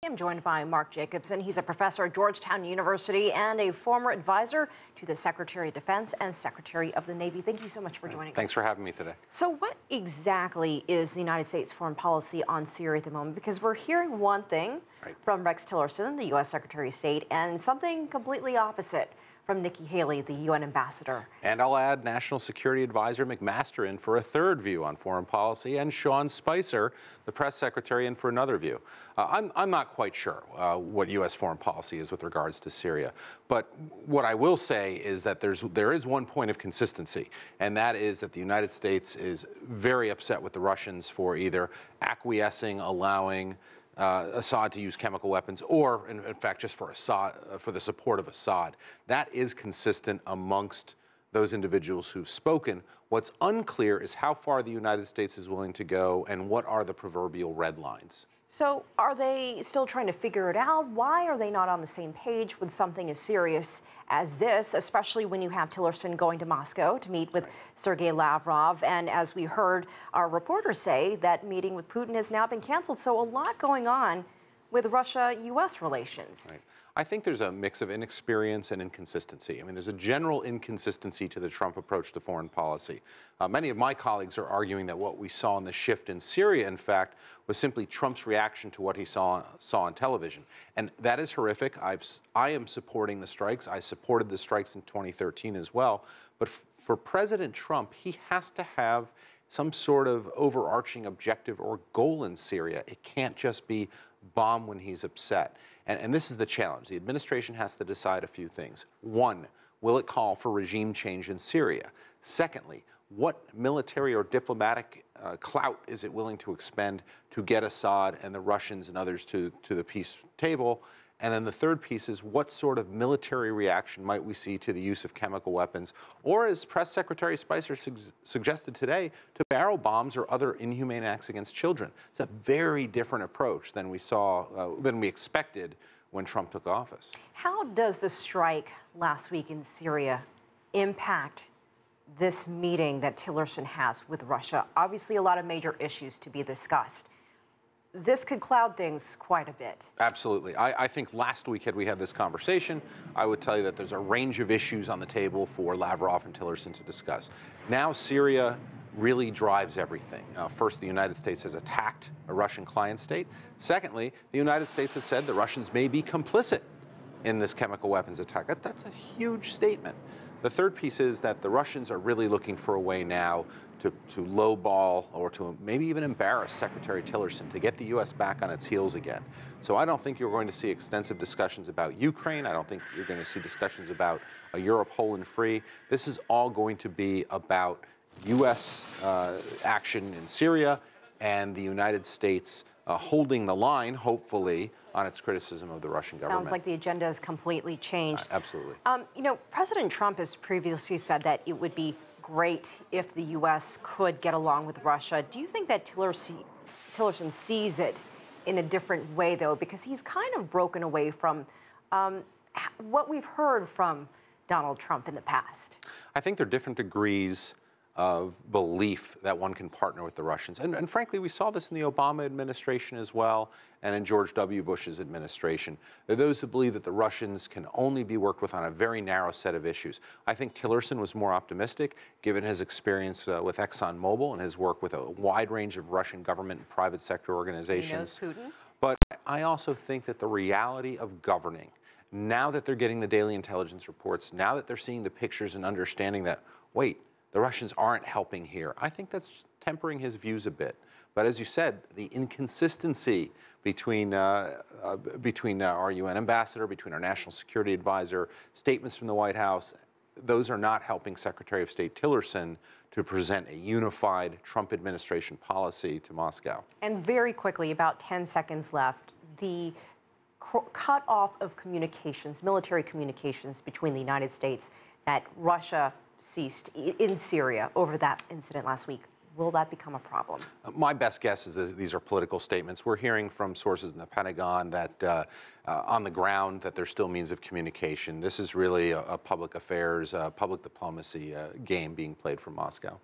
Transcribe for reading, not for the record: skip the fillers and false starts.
I'm joined by Mark Jacobson. He's a professor at Georgetown University and a former advisor to the Secretary of Defense and Secretary of the Navy. Thank you so much for joining us. Thanks for having me today. So what exactly is the United States foreign policy on Syria at the moment? Because we're hearing one thing from Rex Tillerson, the U.S. Secretary of State, and something completely opposite from Nikki Haley, the UN ambassador. And I'll add National Security Advisor McMaster in for a third view on foreign policy, and Sean Spicer, the press secretary, in for another view. I'm not quite sure what U.S. foreign policy is with regards to Syria, but what I will say is that there is one point of consistency, and that is that the United States is very upset with the Russians for either acquiescing, allowing Assad to use chemical weapons, or in fact just for Assad, for the support of Assad. That is consistent amongst those individuals who've spoken. What's unclear is how far the United States is willing to go and what are the proverbial red lines. So are they still trying to figure it out? Why are they not on the same page with something as serious as this, especially when you have Tillerson going to Moscow to meet with Sergei Lavrov? And as we heard our reporters say, that meeting with Putin has now been canceled. So a lot going on with Russia-U.S. relations. Right. I think there's a mix of inexperience and inconsistency. I mean, there's a general inconsistency to the Trump approach to foreign policy. Many of my colleagues are arguing that what we saw in the shift in Syria, in fact, was simply Trump's reaction to what he saw on television. And that is horrific. I am supporting the strikes. I supported the strikes in 2013 as well. But for President Trump, he has to have some sort of overarching objective or goal in Syria. It can't just be bomb when he's upset. And this is the challenge. The administration has to decide a few things. One, will it call for regime change in Syria? Secondly, what military or diplomatic clout is it willing to expend to get Assad and the Russians and others to the peace table? And then the third piece is, what sort of military reaction might we see to the use of chemical weapons, or, as Press Secretary Spicer suggested today, to barrel bombs or other inhumane acts against children? It's a very different approach than we expected when Trump took office. How does the strike last week in Syria impact this meeting that Tillerson has with Russia? Obviously, a lot of major issues to be discussed. This could cloud things quite a bit. Absolutely. I think last week, had we had this conversation, I would tell you that there's a range of issues on the table for Lavrov and Tillerson to discuss. Now, Syria really drives everything. First, the United States has attacked a Russian client state. Secondly, the United States has said the Russians may be complicit in this chemical weapons attack. That's a huge statement. The third piece is that the Russians are really looking for a way now to lowball or to maybe even embarrass Secretary Tillerson, to get the U.S. back on its heels again. So I don't think you're going to see extensive discussions about Ukraine. I don't think you're going to see discussions about a Europe whole and free. This is all going to be about U.S. action in Syria and the United States holding the line, hopefully, on its criticism of the Russian government. Sounds like the agenda has completely changed. Absolutely. You know, President Trump has previously said that it would be great if the U.S. could get along with Russia. Do you think that Tillerson sees it in a different way, though? Because he's kind of broken away from what we've heard from Donald Trump in the past. I think there are different degrees of belief that one can partner with the Russians. And frankly, we saw this in the Obama administration as well, and in George W. Bush's administration. There are those who believe that the Russians can only be worked with on a very narrow set of issues. I think Tillerson was more optimistic, given his experience with ExxonMobil and his work with a wide range of Russian government and private sector organizations. He knows Putin. But I also think that the reality of governing, now that they're getting the daily intelligence reports, now that they're seeing the pictures and understanding that, wait, the Russians aren't helping here, I think that's tempering his views a bit. But as you said, the inconsistency between our UN ambassador, between our national security advisor, statements from the White House, those are not helping Secretary of State Tillerson to present a unified Trump administration policy to Moscow. And very quickly, about 10 seconds left, the cut off of communications, military communications between the United States that Russia ceased in Syria over that incident last week. Will that become a problem? My best guess is that these are political statements. We're hearing from sources in the Pentagon that on the ground that there's still means of communication. This is really a public affairs, public diplomacy game being played from Moscow.